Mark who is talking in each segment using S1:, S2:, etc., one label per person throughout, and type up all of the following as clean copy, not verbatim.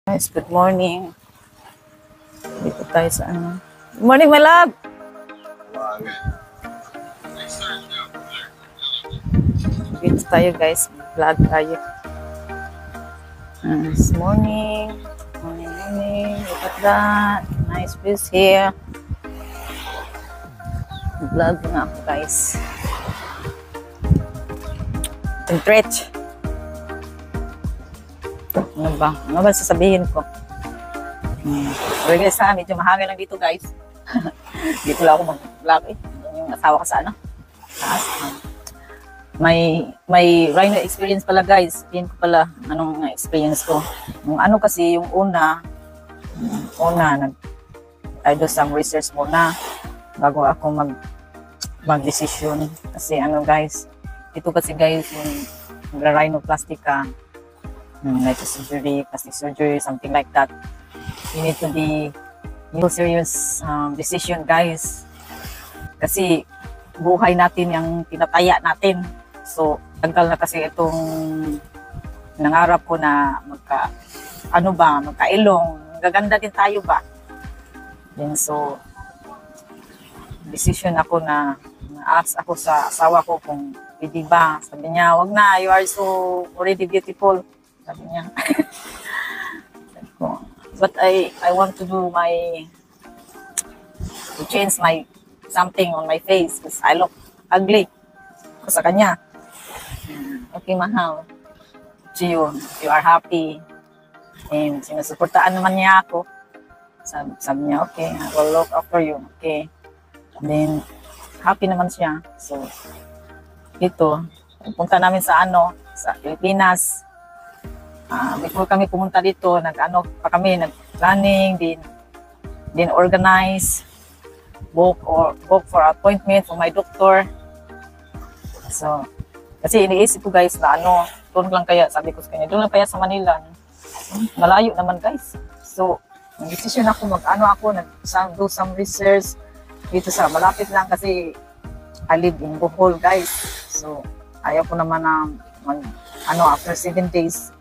S1: Guys, good morning. Dito tayo sa ano. Good morning, my love! Dito tayo, guys. Vlog tayo. This morning. Morning. Look at that. Nice views here. Vlog na ako, guys. Stretch. Ano ba sasabihin ko? Pero guys, medyo mahangin lang dito, guys. Dito lang ako mag-vlog eh. Yung asawa ko sa ano. May rhino experience pala, guys. Yun ko pala anong experience ko. Yung ano kasi, yung una I do some research muna bago ako mag-decision. Kasi ano, guys, ito kasi, guys, yung rhinoplasty ka, like surgery, plastic surgery, something like that. You need to be serious decision, guys. Kasi buhay natin yung tinataya natin. So, tagal na kasi itong nangarap ko na magkailong. Gaganda din tayo ba? Then, so, decision ako na ask ako sa asawa ko kung pwede ba. Sabi niya, wag na, you are so already beautiful. Sabi niya. But I want to do to change something on my face because I look ugly. Ko sa kanya. Okay, mahal. So yun, you are happy. And sinusuportaan naman niya ako. Sabi niya, okay, I will look after you. Okay. And then, happy naman siya. So, ito, punta namin sa Pilipinas. Before kami pumunta dito, nag-planning, din organize, book for appointment for my doctor. So, kasi iniisip ko, guys, na doon lang kaya, sabi ko sa kanya, doon lang kaya sa Manila. Malayo naman, guys. So, nag-decision ako, do some research dito sa malapit lang kasi I live in Bohol, guys. So, ayaw ko naman na after 7 days,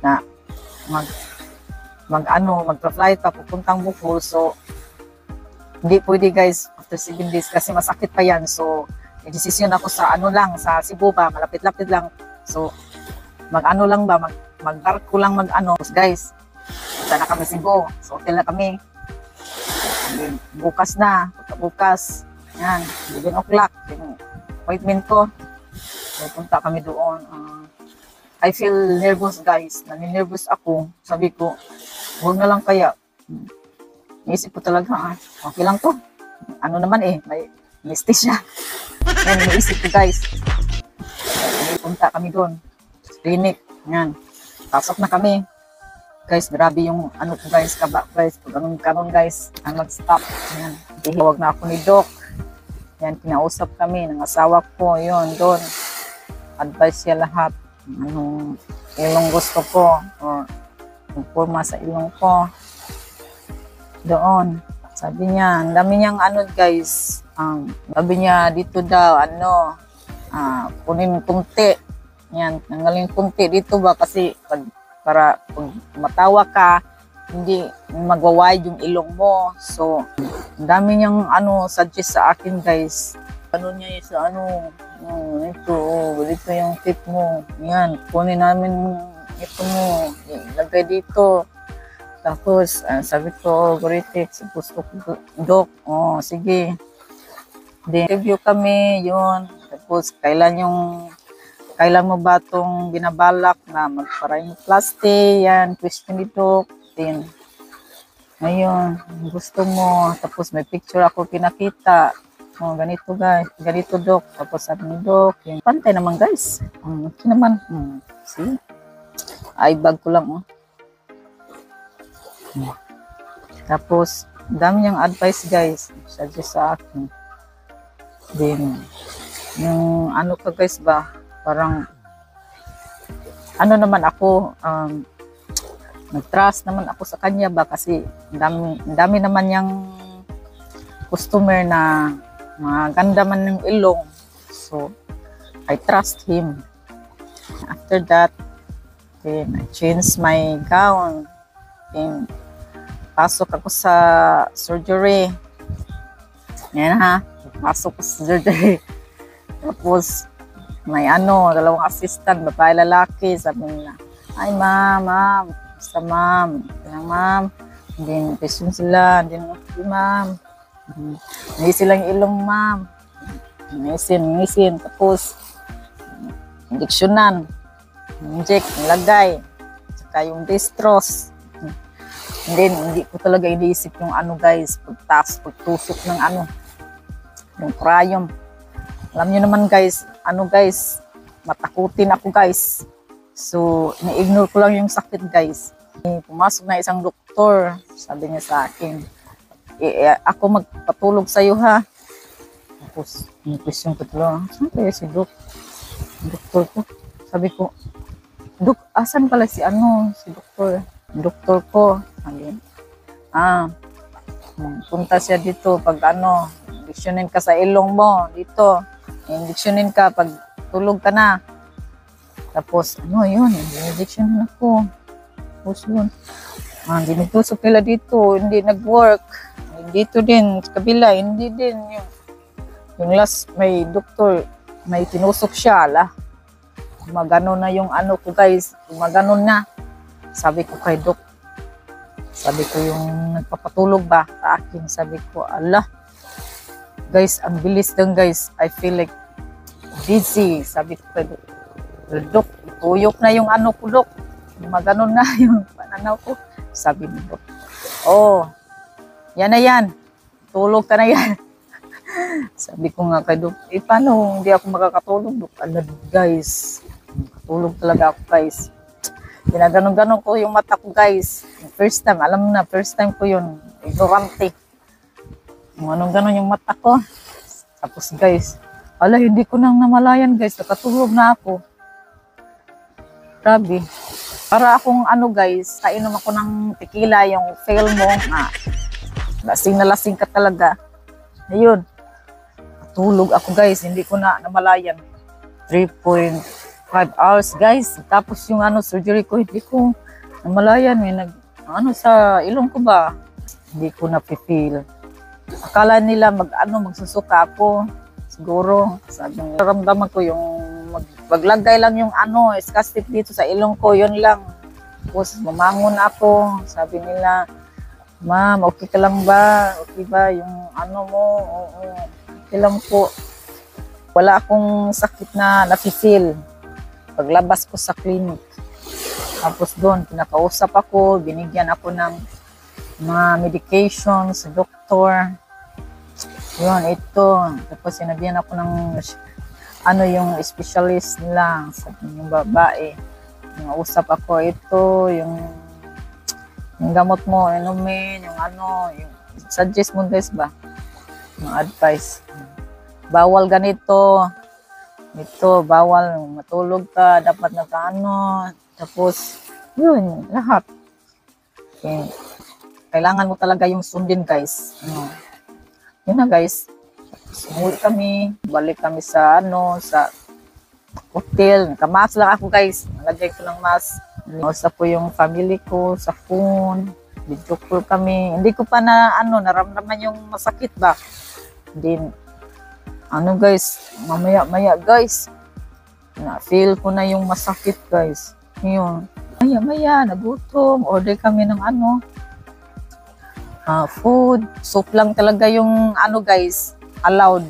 S1: na magpa-flight pa pupuntang Bohol. So hindi pwede, guys, after 7 days kasi masakit pa yan. So decision ako sa sa Cebu ba, malapit-lapit lang. So magbarko lang guys. Punta na kami Cebu. So hotel na kami. Bukas yan, 11 o'clock yung appointment ko. So punta kami doon. I feel nervous, guys. Naninervous ako. Sabi ko, huwag na lang kaya. Naisip ko talaga, okay lang to. May anesthesia. Yan, naisip ko, guys. Punta kami doon. Clinic. Yan. Pasok na kami. Guys, grabe yung guys, kaba, guys. Pag kanon, guys, ang mag-stop. Yan. Ihawag na ako ni Doc. Yan, kinausap kami ng asawa ko. Yun, doon. Advice siya lahat. Ilong gusto ko or forma sa ilong ko doon. Sabi niya, ang dami niyang guys, sabi niya dito daw kunin kunti yan, tanggalin kunti dito ba kasi para pag matawa ka hindi magwa-wide yung ilong mo. So ang dami niyang suggest sa akin, guys. Niya sa ito, dito yung tip mo. Yan, kunin namin ito mo. Lagay dito. Tapos, sabi ko, Goritex, gusto ko, Doc. Sige. Then, review kami, yun. Tapos, kailan mo ba itong binabalak na magpa-rhinoplasty? Yan, question ni Doc. Then, ngayon, gusto mo. Tapos, may picture ako pinakita. Ganito, guys. Ganito, Doc. Tapos sabi ni Doc, yung pantay naman, guys. Okay naman. See? Ay, bag ko lang. Tapos, dami niyang advice, guys. Suggest sa akin. Then, yung guys ba, parang, naman ako, nag-trust naman ako sa kanya ba kasi dami naman yung customer na maganda man ng ilong. So, I trust him. After that, then I changed my gown. And pasok ako sa surgery. Yan ha. Pasok ko sa surgery. Tapos, may dalawang assistant, babae lalaki. Sabi nila, ay ma'am. Basta ma'am. Kaya ma'am. Hindi patient sila. Hindi okay ma'am. Hindi silang ilong ma'am. Ngisin. Tapos, injeksyonan. Inject, nilagay. Saka yung distros. Hindi ko talaga iniisip yung guys, pagtusok ng yung crayom. Alam niyo naman guys, guys, matakutin ako guys. So, ni-ignore ko lang yung sakit guys. Pumasok na isang doktor, sabi niya sa akin, ako magpatulog sa'yo ha. Tapos, yung question ko talaga, saan kaya si doktor ko? Sabi ko, Dok, asan pala si doktor? Doktor ko. Sabi, punta siya dito pag injeksyonin ka sa ilong mo, dito. Injeksyonin ka pag tulog ka na. Tapos, yun, injeksyonin ako. Tapos yun. Dinitusok nila dito, hindi nag-work. Dito din, sa kabila, hindi din. Yung last, may doktor, may tinusok siya, Gumagano na yung ko guys, gumagano na. Sabi ko kay Dok, sabi ko yung nagpapatulog ba sa akin, sabi ko, guys, ang bilis lang guys, I feel like dizzy. Sabi ko kay Dok, tuyok na yung ko Dok, gumagano na yung pananaw ko. Sabi ni Dok, yan na yan, tulog ka na yan. Sabi ko nga kay Dok, paano hindi ako makakatulog Dok? Guys, tulog talaga ako guys. Ginaganon-ganon ko yung mata ko guys. First time, alam na, first time ko yun. Ignorante. Ganon-ganon yung mata ko. Tapos guys, hindi ko nang namalayan guys. Nakatulog na ako. Grabe. Para akong guys, kainom ako ng tequila, yung fail mo. Lasing na lasing ka talaga. Ayun. Tulog ako guys, hindi ko na namalayan. 3.5 hours guys. Tapos yung surgery ko, hindi ko namalayan. May sa ilong ko ba? Hindi ko na-feel. Akala nila magsusuka ako. Siguro, sabi nila, naramdaman ko yung maglagay lang yung iskastip dito sa ilong ko, yun lang. Tapos mamangon ako. Sabi nila, ma'am, okay ka lang ba? Okay ba yung mo? Oo. Okay lang po. Wala akong sakit na na-feel. Paglabas ko sa clinic. Tapos doon, pinakausap ako, binigyan ako ng mga medications sa doktor. Yun, ito. Tapos sinabihan ako ng yung specialist nila, sabi yung babae. Usap ako, ito, yung gamot mo, inumin, yung yung suggest mo guys ba? Yung advice. Bawal ganito. Ito, bawal matulog ka, dapat tapos, yun, lahat. Okay. Kailangan mo talaga yung sundin, guys. Yun na, guys. Sumuwi kami, balik kami sa sa hotel. Nakamas lang ako, guys. Nalagay ko ng mask. Nausap ko yung family ko sa phone. Video call kami. Hindi ko pa naramdaman yung masakit ba. Then, guys, maya guys, na-feel ko na yung masakit guys. Yun, maya nagutom, order kami ng food, soup lang talaga yung guys, allowed.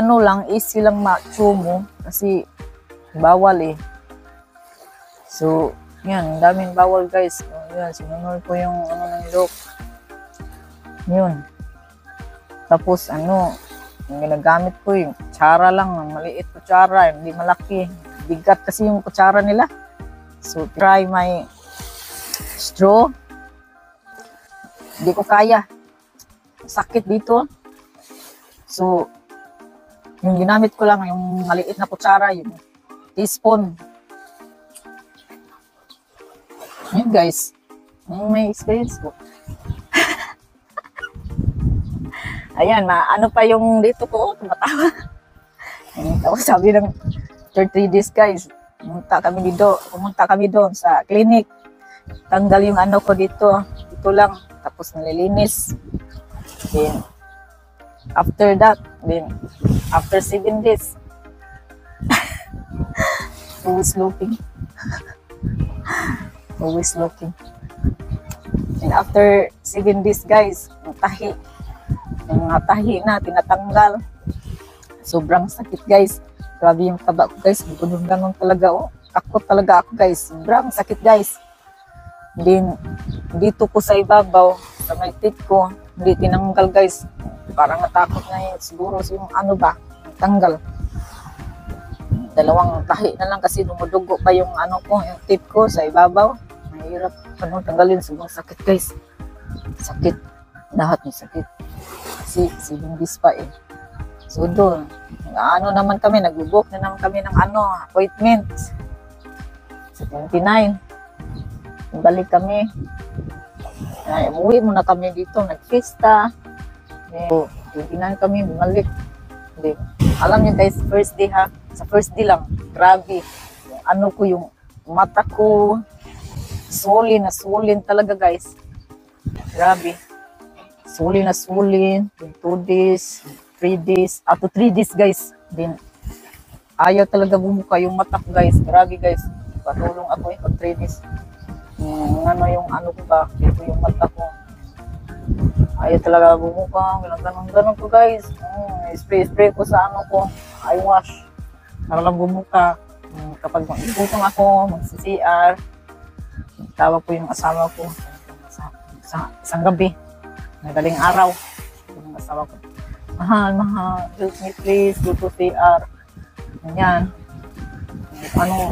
S1: Lang, easy lang ma-chew mo, kasi bawal So, yan, daming bawal guys. Yan, sinunod ko yung ng look. Yun. Tapos yung ginagamit ko, yung kutsara lang, maliit kutsara, hindi malaki. Bigat kasi yung kutsara nila. So, try my straw. Hindi ko kaya. Sakit dito. So, yung ginamit ko lang, yung maliit na kutsara, yung teaspoon. Yun guys, yung may experience ko. Ayan, pa yung dito ko, tumatawa. Tapos sabi ng 3 days guys, pumunta kami doon sa clinic. Tanggal yung ko dito ko lang. Tapos nalilinis. Then, after that, then, after 7 days, always looking. Always looking. And after 7 days, guys, yung mga tahi na, tinatanggal. Sobrang sakit, guys. Grabe yung taba ko, guys. Ganun talaga, oh. Takot talaga ako, guys. Sobrang sakit, guys. Then, dito ko sa ibabaw, sa may tit ko, hindi tinanggal, guys. Parang natakot na yun. Siguro yung ano ba, tanggal. Dalawang tahi na lang kasi dumudugo pa yung ano ko, yung tip ko sa ibabaw. Mahirap tanggalin. Sobrang sakit, guys. Sakit. Lahat ng sakit. Kasi 7 days pa eh. So doon, ano naman kami, nag-book na naman kami ng appointment. Sa 29. Balik kami. Umuwi muna kami dito, nag-fiesta. So, 29 kami, bumalik. Alam niyo guys, first day ha, sa first day lang, grabe. Yung mata ko, swollen talaga guys. Grabe. Swollen, 2 days, 3 days, to 3 days guys. Then, ayaw talaga bumuka yung mata ko guys. Grabe guys. Patulong ako pag 3 days. Ko ba, dito yung mata ko. Ayaw talaga bumuka. Ganun ko guys. Spray ko sa eye wash. Para lang bumuka. Kapag mag-ibutong ako, mag-CCR, tawag ko yung asawa ko sa isang gabi. Nagaling araw. Yung asawa ko, mahal, help me please, go to CR. Ganyan.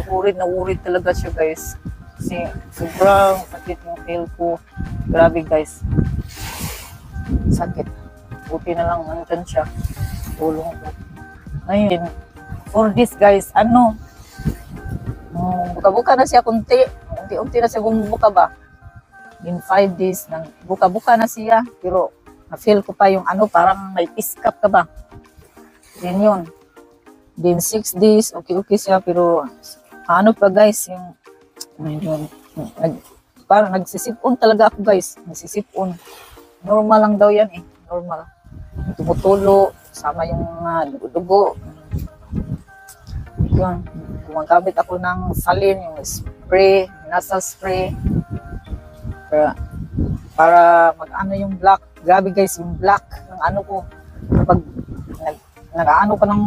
S1: Urid talaga siya guys. Kasi sobrang sakit yung tail ko. Grabe guys. Sakit. Buti na lang nandyan siya. Tulong ko. Ngayon, for this guys, buka-buka na siya kunti. Unti-unti na siya bumubuka ba. In 5 days, buka-buka na siya. Pero, na-feel ko pa yung parang may piskap ka ba. Then yun. Then 6 days, okay siya. Pero, pa guys, parang nagsisipon talaga ako guys. Nagsisipon. Normal lang daw yan eh. Normal. Tumutulo, sama yung dugo-dugo. Yun. Gumagamit ako ng salin, yung spray, nasal spray. Para yung black. Grabe guys, yung black ng ko. Kapag nag-ano ka ng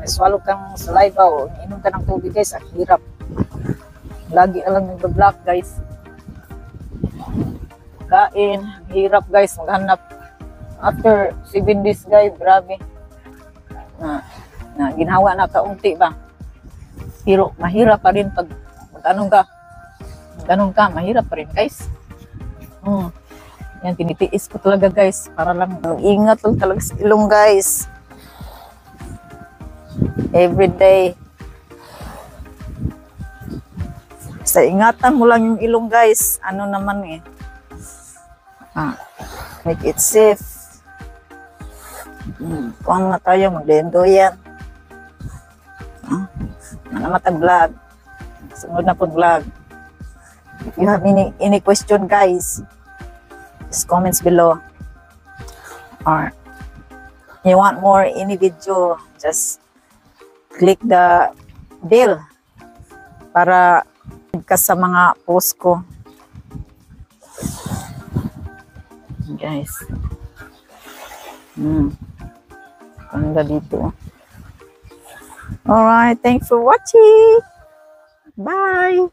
S1: swallow kang saliva o inom ka ng tubig guys, ang hirap. Lagi na lang yung black guys. Kain, hirap guys, maghanap. After 7 days guys, grabe. Na ginawa na kaunti ba. Pero mahirap pa rin pag ganun ka, mahirap pa rin guys. Yan, tinitiis ko talaga guys, para lang ingat lang talaga sa ilong guys. Every day. Sa ingatan mo lang yung ilong guys. Make it safe. Kuhan na tayo, maglendo yan. Matag-vlog. Sunod na po vlog. If you have any question guys, just comments below. Or you want more any video, just click the bell para sa mga post ko. Guys. Ganda dito. Alright, thanks for watching. Bye.